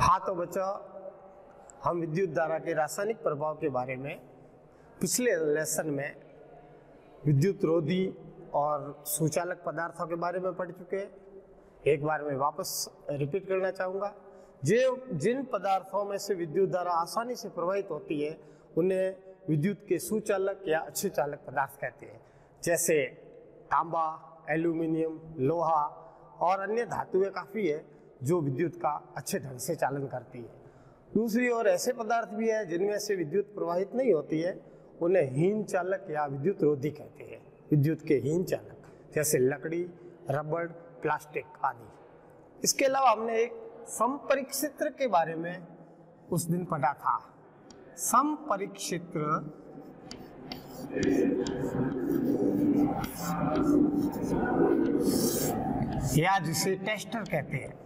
हाँ तो बच्चों, हम विद्युत धारा के रासायनिक प्रभाव के बारे में पिछले लेसन में विद्युत रोधी और सुचालक पदार्थों के बारे में पढ़ चुके हैं। एक बार मैं वापस रिपीट करना चाहूँगा। जिन पदार्थों में से विद्युत धारा आसानी से प्रवाहित होती है उन्हें विद्युत के सुचालक या अच्छे चालक पदार्थ कहते हैं, जैसे तांबा, एल्यूमिनियम, लोहा और अन्य धातुएं काफ़ी है जो विद्युत का अच्छे ढंग से चालन करती है। दूसरी ओर ऐसे पदार्थ भी है जिनमें से विद्युत प्रवाहित नहीं होती है, उन्हें हीन चालक या विद्युत रोधी कहते हैं। विद्युत के हीन चालक जैसे लकड़ी, रबड़, प्लास्टिक आदि। इसके अलावा हमने एक समपरिक्षेत्र के बारे में उस दिन पढ़ा था। समपरिक्षेत्र या जिसे टेस्टर कहते हैं।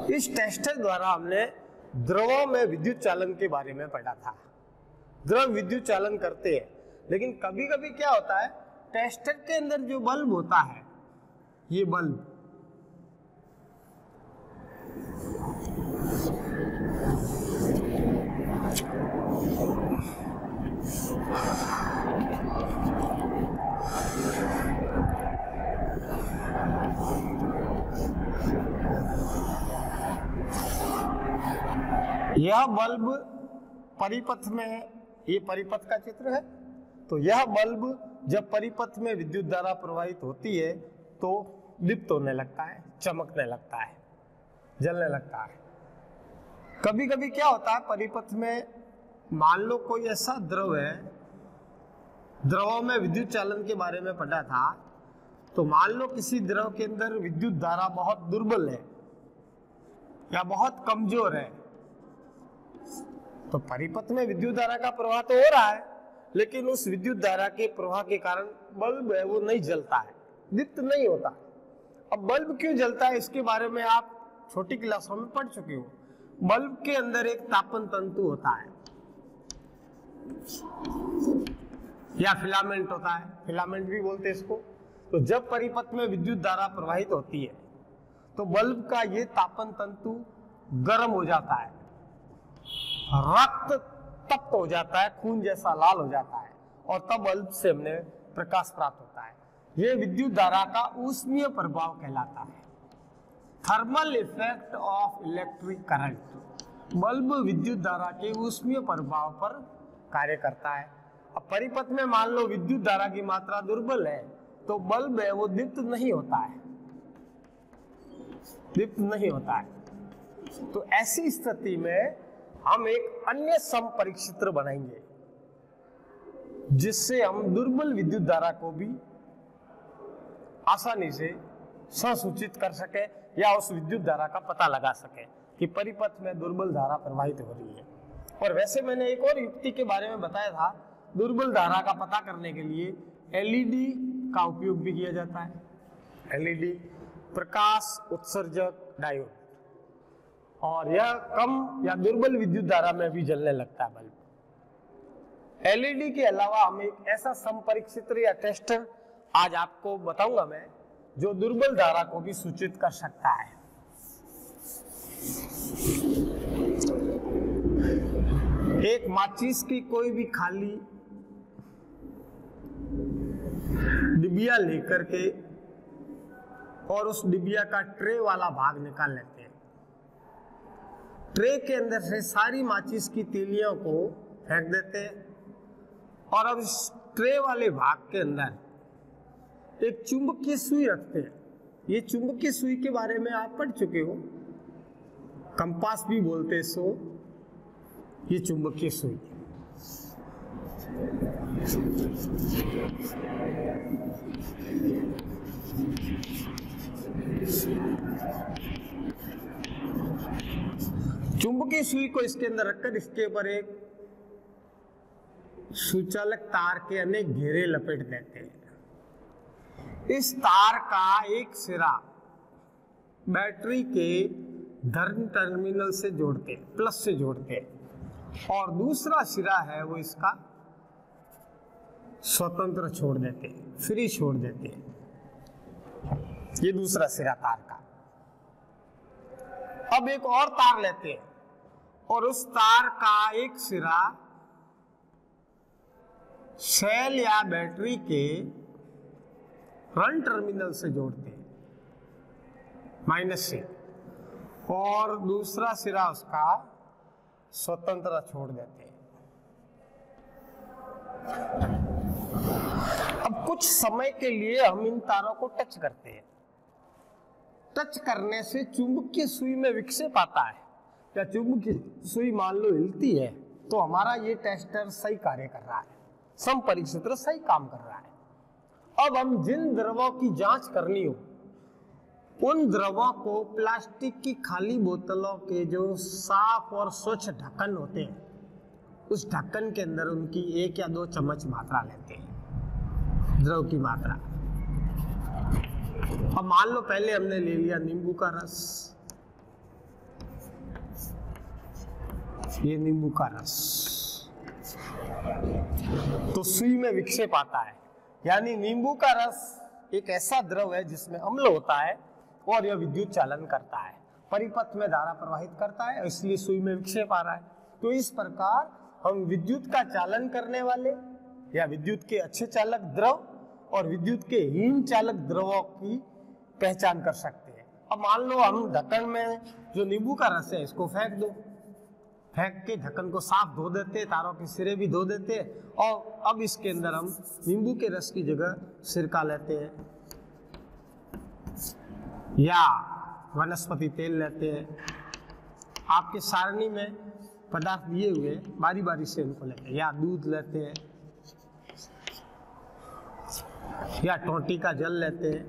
इस टेस्टर द्वारा हमने द्रवों में विद्युत चालन के बारे में पढ़ा था। द्रव विद्युत चालन करते हैं, लेकिन कभी कभी क्या होता है, टेस्टर के अंदर जो बल्ब होता है, ये बल्ब यह बल्ब परिपथ में, ये परिपथ का चित्र है, तो यह बल्ब जब परिपथ में विद्युत धारा प्रवाहित होती है तो दीप्त होने लगता है, चमकने लगता है, जलने लगता है। कभी कभी क्या होता है, परिपथ में मान लो कोई ऐसा द्रव है, द्रवों में विद्युत चालन के बारे में पढ़ा था, तो मान लो किसी द्रव के अंदर विद्युत धारा बहुत दुर्बल है या बहुत कमजोर है, तो परिपथ में विद्युत धारा का प्रवाह तो हो रहा है, लेकिन उस विद्युत धारा के प्रवाह के कारण बल्ब है वो नहीं जलता है, दीप्त नहीं होता। अब बल्ब क्यों जलता है इसके बारे में आप छोटी क्लासों में पढ़ चुके हो। बल्ब के अंदर एक तापन तंतु होता है या फिलामेंट होता है, फिलामेंट भी बोलते हैं इसको। तो जब परिपथ में विद्युत धारा प्रवाहित होती है तो बल्ब का ये तापन तंतु गर्म हो जाता है, रक्त तप्त हो जाता है, खून जैसा लाल हो जाता है, और तब बल्ब से हमें प्रकाश प्राप्त होता है। यह विद्युत धारा का ऊष्मीय प्रभाव कहलाता है, thermal effect of electric current. Bulb विद्युत धारा के ऊष्मीय प्रभाव पर कार्य करता है। अब परिपथ में मान लो विद्युत धारा की मात्रा दुर्बल है तो बल्ब है वो दीप्त नहीं होता है, दीप्त नहीं होता है। तो ऐसी स्थिति में हम एक अन्य समपरिक्षेत्र बनाएंगे जिससे हम दुर्बल विद्युत धारा को भी आसानी से संसूचित कर सके या उस विद्युत धारा का पता लगा सके कि परिपथ में दुर्बल धारा प्रवाहित हो रही है। और वैसे मैंने एक और युक्ति के बारे में बताया था, दुर्बल धारा का पता करने के लिए एलईडी का उपयोग भी किया जाता है। एलईडी प्रकाश उत्सर्जक डायोड, और यह कम या दुर्बल विद्युत धारा में भी जलने लगता है बल्ब। एलईडी के अलावा हम एक ऐसा समपरिक्षेत्र या टेस्टर आज आपको बताऊंगा मैं, जो दुर्बल धारा को भी सूचित कर सकता है। एक माचिस की कोई भी खाली डिबिया लेकर के और उस डिबिया का ट्रे वाला भाग निकाल लेते हैं। ट्रे के अंदर से सारी माचिस की तीलियों को फेंक देते हैं, और अब इस ट्रे वाले भाग के अंदर एक चुंबकीय सुई रखते हैं। ये चुंबकीय सुई के बारे में आप पढ़ चुके हो, कंपास भी बोलते सो। ये चुंबकीय सुई, चुंबकीय सुई को इसके अंदर रखकर इसके ऊपर एक सुचालक तार के अनेक घेरे लपेट देते हैं। इस तार का एक सिरा बैटरी के धन टर्मिनल से जोड़ते हैं, प्लस से जोड़ते हैं, और दूसरा सिरा है वो इसका स्वतंत्र छोड़ देते हैं, फ्री छोड़ देते हैं। ये दूसरा सिरा तार का। अब एक और तार लेते हैं और उस तार का एक सिरा सेल या बैटरी के रन टर्मिनल से जोड़ते हैं माइनस से, और दूसरा सिरा उसका स्वतंत्र छोड़ देते हैं। अब कुछ समय के लिए हम इन तारों को टच करते हैं। टच करने से चुंबकीय सुई में विक्षेप आता है या चुंबकीय सुई मान लो हिलती है, तो हमारा ये टेस्टर सही कार्य कर रहा है, समपरिक्षेत्र सही काम कर रहा है। अब हम जिन द्रवों की जांच करनी हो उन द्रवों को प्लास्टिक की खाली बोतलों के जो साफ और स्वच्छ ढक्कन होते हैं उस ढक्कन के अंदर उनकी 1 या 2 चम्मच मात्रा लेते हैं, द्रव की मात्रा। अब मान लो पहले हमने ले लिया नींबू का रस, ये नींबू का रस, तो सुई में विक्षेप आता है, यानी नींबू का रस एक ऐसा द्रव है जिसमें अम्ल होता है और यह विद्युत चालन करता है, परिपथ में धारा प्रवाहित करता है, इसलिए सुई में विक्षेप आ रहा है। तो इस प्रकार हम विद्युत का चालन करने वाले या विद्युत के अच्छे चालक द्रव और विद्युत के हीन चालक द्रवों की पहचान कर सकते हैं। अब मान लो हम ढक्कन में जो नींबू का रस है इसको फेंक दो, फेंक के ढक्कन को साफ धो देते, तारों के सिरे भी धो देते, और अब इसके अंदर हम नींबू के रस की जगह सिरका लेते हैं या वनस्पति तेल लेते हैं। आपके सारणी में पदार्थ दिए हुए बारी बारी से उनको लेते हैं, या दूध लेते हैं या टोंटी का जल लेते हैं।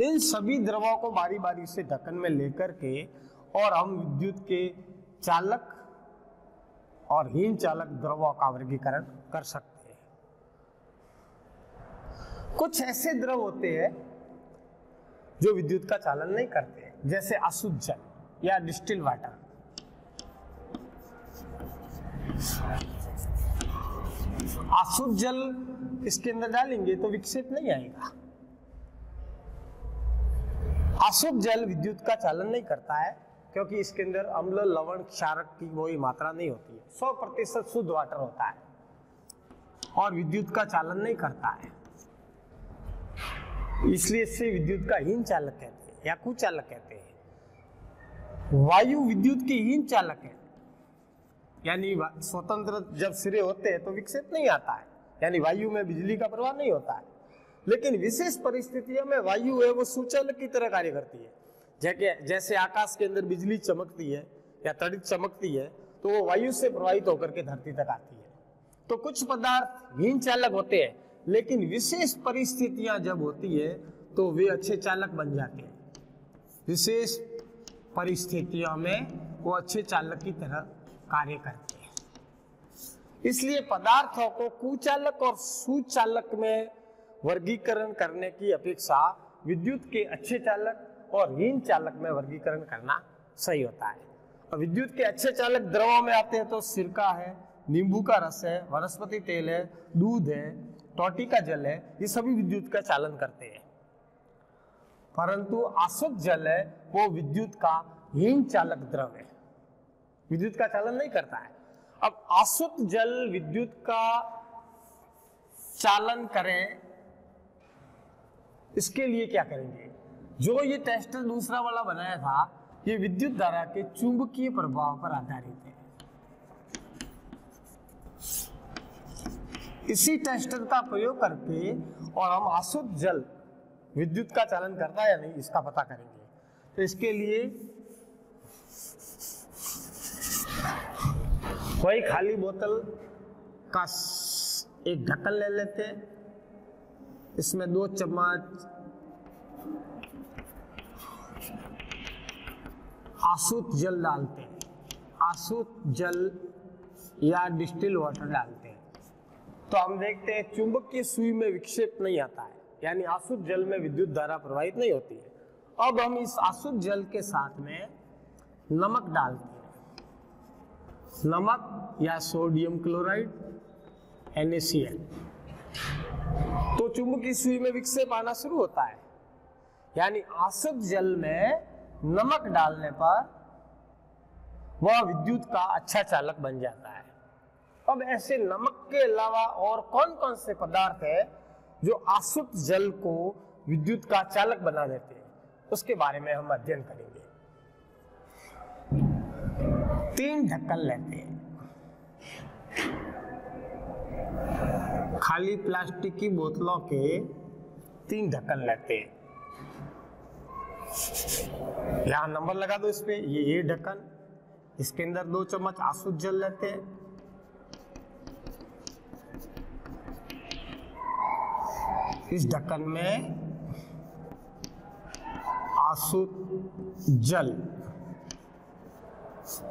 इन सभी द्रवों को बारी बारी से ढक्कन में लेकर के और हम विद्युत के चालक और हीन चालक द्रवों का वर्गीकरण कर सकते हैं। कुछ ऐसे द्रव होते हैं जो विद्युत का चालन नहीं करते, जैसे अशुद्ध जल या डिस्टिल वाटर। अशुद्ध जल इसके अंदर डालेंगे तो विक्षेप नहीं आएगा। अशुद्ध जल विद्युत का चालन नहीं करता है क्योंकsich इसके अंदर अम्ल लवण क्षारक की कोई मात्रा नहीं होती है, 100% शुद्ध वाटर होता है और विद्युत का चालन नहीं करता है, इसलिए इससे विद्युत का हीन चालक कहते हैं या कुचालक कहते हैं। वायु विद्युत के हीन चालक है, यानी स्वतंत्र जब सिरे होते हैं तो विक्षेप नहीं आता है, यानी वायु में बिजली का प्रवाह नहीं होता है। लेकिन विशेष परिस्थितियों में वायु है वो सुचालक की तरह कार्य करती है। जैसे आकाश के अंदर बिजली चमकती है या तड़ित चमकती है तो वो वायु से प्रवाहित होकर के धरती तक आती है। तो कुछ पदार्थ हीन चालक होते हैं, लेकिन विशेष परिस्थितियां जब होती है तो वे अच्छे चालक बन जाते हैं। विशेष परिस्थितियों में वो अच्छे चालक की तरह कार्य करते हैं। इसलिए पदार्थों को कुचालक और सुचालक में वर्गीकरण करने की अपेक्षा विद्युत के अच्छे चालक और हीन चालक में वर्गीकरण करना सही होता है। और विद्युत के अच्छे चालक द्रवों में आते हैं तो सिरका है, नींबू का रस है, वनस्पति तेल है, दूध है, टोटी का जल है, ये सभी विद्युत का चालन करते हैं। परंतु अशुद्ध जल है वो विद्युत का हीन चालक द्रव है, विद्युत का चालन नहीं करता है। अब अशुद्ध जल विद्युत का चालन करें, इसके लिए क्या करेंगे? जो ये टेस्टर दूसरा वाला बनाया था ये विद्युत धारा के चुंबकीय प्रभाव पर आधारित है। इसी टेस्टर का प्रयोग करके और हम अशुद्ध जल विद्युत का चालन करता है या नहीं इसका पता करेंगे। तो इसके लिए कोई खाली बोतल का एक ढक्कन ले लेते हैं, इसमें 2 चम्मच अशुद्ध जल डालते हैं, अशुद्ध जल या डिस्टिल वाटर डालते हैं। तो हम देखते हैं चुंबकीय सुई में विक्षेप नहीं आता है, यानी अशुद्ध जल में विद्युत धारा प्रवाहित नहीं होती है। अब हम इस अशुद्ध जल के साथ में नमक डालते हैं, नमक या सोडियम क्लोराइड NaCl। तो चुंबकीय सुई में विक्षेप आना शुरू होता है। यानी आसुत जल में नमक डालने पर वह विद्युत का अच्छा चालक बन जाता है। अब ऐसे नमक के अलावा और कौन कौन से पदार्थ है जो आसुत जल को विद्युत का चालक बना देते हैं, उसके बारे में हम अध्ययन करेंगे। 3 ढक्कन लेते हैं, खाली प्लास्टिक की बोतलों के 3 ढक्कन लेते हैं। यहां नंबर लगा दो इस पे, ये ढक्कन, इसके अंदर 2 चम्मच आसुत जल लेते हैं। इस ढक्कन में आसुत जल,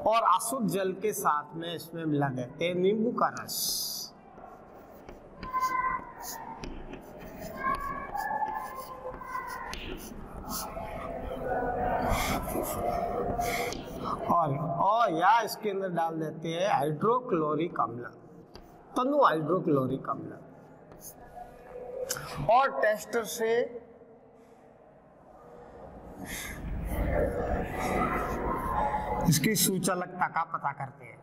और आसुत जल के साथ में इसमें मिला देते हैं नींबू का रस। और या इसके अंदर डाल देते हैं हाइड्रोक्लोरिक अम्ल, तनु हाइड्रोक्लोरिक अम्ल, और टेस्टर से इसकी सुचालकता का पता करते हैं।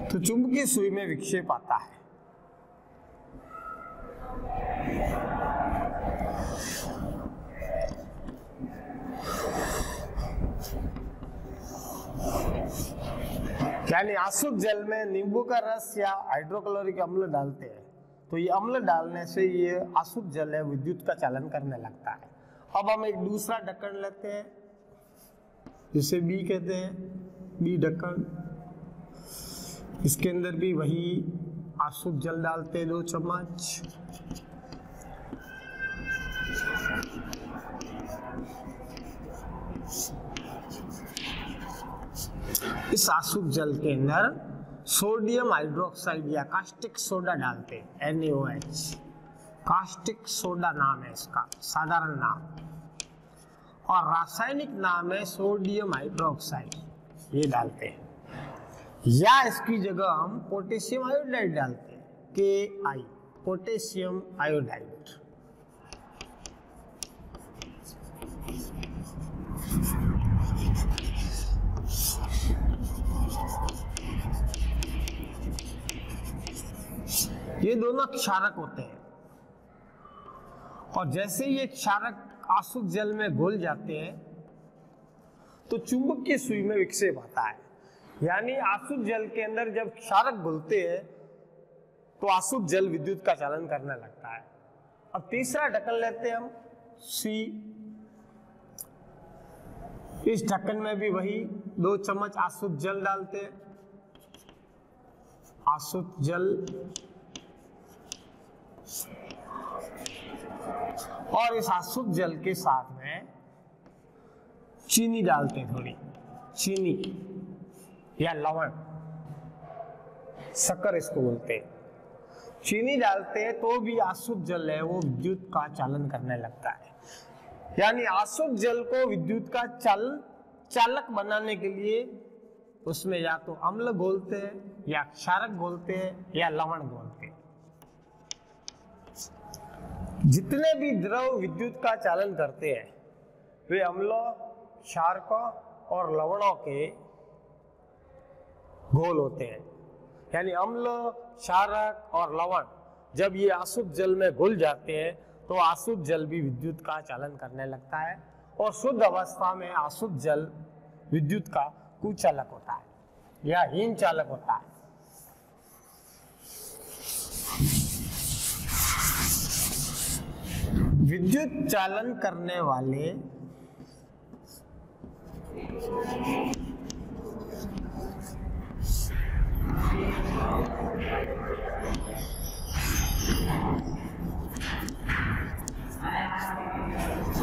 तो चुंबकीय सुई में विक्षेप आता है। यानी आसुत जल में नींबू का रस या हाइड्रोक्लोरिक अम्ल डालते हैं, तो ये अम्ल डालने से ये आसुत जल है विद्युत का चालन करने लगता है। अब हम एक दूसरा ढक्कन लेते हैं, जिसे बी कहते हैं, बी ढक्कन। इसके अंदर भी वही आसुत जल डालते हैं 2 चम्मच। इस आसुत जल के अंदर सोडियम हाइड्रोक्साइड या कास्टिक सोडा डालते हैं, NaOH। कास्टिक सोडा नाम है इसका, साधारण नाम, और रासायनिक नाम है सोडियम हाइड्रोक्साइड, ये डालते हैं। या इसकी जगह हम पोटेशियम आयोडाइड डालते हैं, Ki, पोटेशियम आयोडाइड। ये दोनों क्षारक होते हैं, और जैसे ये क्षारक आसुत जल में घुल जाते हैं तो चुंबकीय सुई में विक्षेप आता है। यानी आसुत जल के अंदर जब क्षारक घुलते हैं तो आसुत जल विद्युत का चालन करने लगता है। अब तीसरा ढक्कन लेते हैं हम, सी। इस ढक्कन में भी वही 2 चम्मच आसुत जल डालते हैं। आसुत जल, और इस आसुत जल के साथ में चीनी डालते हैं, थोड़ी चीनी या लवण, शक्कर इसको बोलते हैं। चीनी डालते हैं तो भी आसुत जल है वो विद्युत का चालन करने लगता है। यानी आसुत जल को विद्युत का चालक बनाने के लिए उसमें या तो अम्ल घोलते हैं, या क्षारक घोलते हैं, या लवण घोलते हैं। जितने भी द्रव विद्युत का चालन करते हैं वे अम्लों, क्षारकों और लवणों के घोल होते हैं। यानी अम्ल, क्षारक और लवण जब ये आसुत जल में घुल जाते हैं तो आसुत जल भी विद्युत का चालन करने लगता है, और शुद्ध अवस्था में आसुत जल विद्युत का कुचालक होता है या हीन चालक होता है। विद्युत चालन करने वाले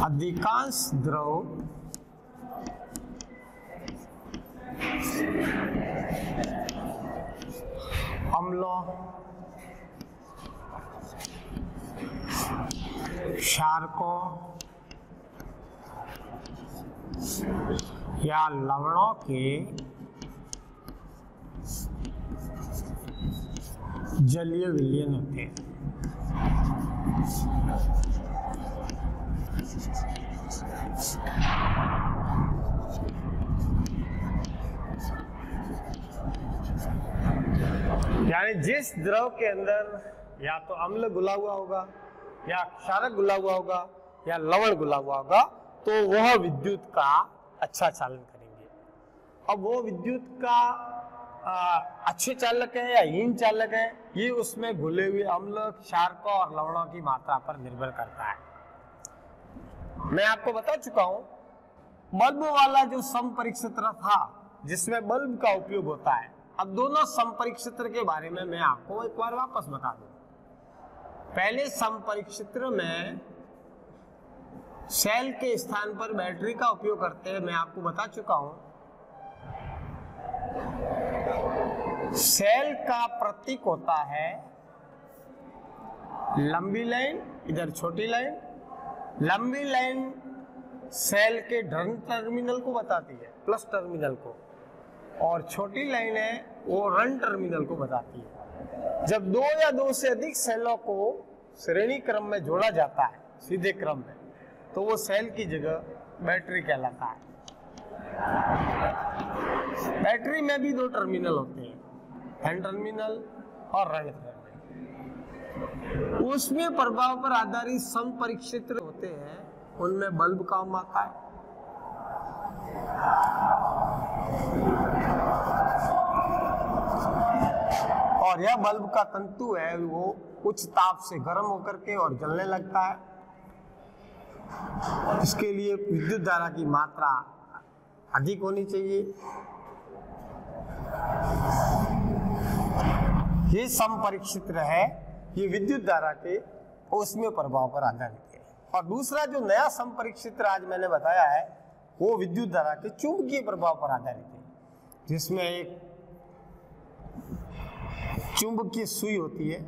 अधिकांश द्रव अम्लों, क्षारकों या लवणों के जलीय विलयन होते हैं। यानी जिस द्रव के अंदर या तो अम्ल घुला हुआ होगा, या क्षारक घुला हुआ होगा, या लवण घुला हुआ होगा, तो वह विद्युत का अच्छा चालन करेंगे। अब वो विद्युत का अच्छे चालक है या हीन चालक है, ये उसमें घुले हुए अम्ल, क्षारकों और लवणों की मात्रा पर निर्भर करता है। मैं आपको बता चुका हूं, बल्ब वाला जो समपरिक्षेत्र था जिसमें बल्ब का उपयोग होता है, अब दोनों समपरिक्षेत्र के बारे में मैं आपको एक बार वापस बता दूं। पहले समपरिक्षेत्र में सेल के स्थान पर बैटरी का उपयोग करते हैं। मैं आपको बता चुका हूं, सेल का प्रतीक होता है लंबी लाइन, इधर छोटी लाइन। लंबी लाइन सेल के धन टर्मिनल को बताती है, प्लस टर्मिनल को, और छोटी लाइन है वो ऋण टर्मिनल को बताती है। जब दो या दो से अधिक सेलों को श्रेणी क्रम में जोड़ा जाता है, सीधे क्रम में, तो वो सेल की जगह बैटरी कहलाता है। बैटरी में भी दो टर्मिनल होते हैं, धन टर्मिनल और ऋण टर्मिनल। उसमें प्रभाव पर आधारित समपरिक्षेत्र होते हैं, उनमें बल्ब काम आता है। और यह बल्ब का तंतु है वो उच्च ताप से गर्म होकर के और जलने लगता है। इसके लिए विद्युत धारा की मात्रा अधिक होनी चाहिए। ये समपरिक्षेत्र है, ये विद्युत धारा के ऊष्मीय प्रभाव पर आधारित है। और दूसरा जो नया समपरिक्षेत्र आज मैंने बताया है, वो विद्युत धारा के चुंबकीय प्रभाव पर आधारित है, जिसमें एक चुंबकीय सुई होती है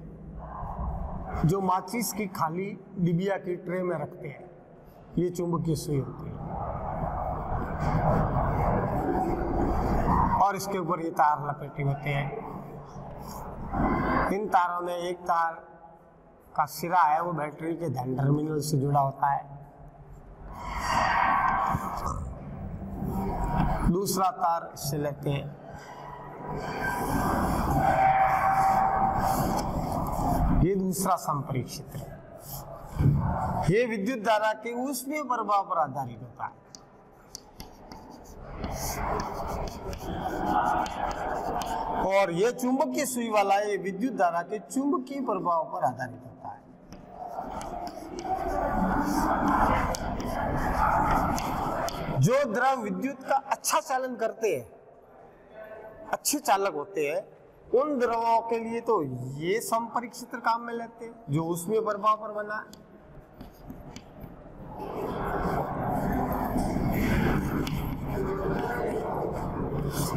जो माचिस की खाली डिबिया की ट्रे में रखते हैं। ये चुंबकीय सुई होती है, और इसके ऊपर ये तार लपेटे होते हैं। इन तारों में एक तार का सिरा है वो बैटरी के धन टर्मिनल से जुड़ा होता है, दूसरा तार इससे लेते हैं। ये दूसरा समपरिक्षेत्र है। ये विद्युत धारा के ऊष्मीय प्रभाव पर आधारित होता है। और ये चुंबकीय सुई वाला ये विद्युत धारा के चुंबकीय प्रभाव पर आधारित होता है। जो द्रव विद्युत का अच्छा चालन करते हैं, अच्छे चालक होते हैं, उन द्रवों के लिए तो ये समपरिक्षेत्र काम में लेते हैं जो उसमें प्रभाव पर बना है।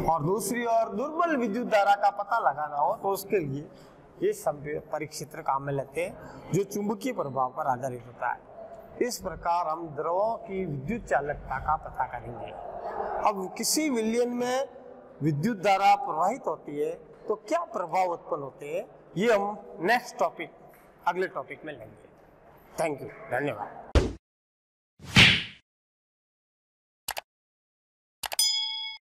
और दूसरी ओर दुर्बल विद्युत धारा का पता लगाना हो तो उसके लिए ये समपरिक्षेत्र काम में लेते हैं जो चुंबकीय प्रभाव पर आधारित होता है। इस प्रकार हम द्रवों की विद्युत चालकता का पता करेंगे। अब किसी विलयन में विद्युत धारा प्रवाहित होती है तो क्या प्रभाव उत्पन्न होते हैं, ये हम नेक्स्ट टॉपिक, अगले टॉपिक में लेंगे। थैंक यू, धन्यवाद।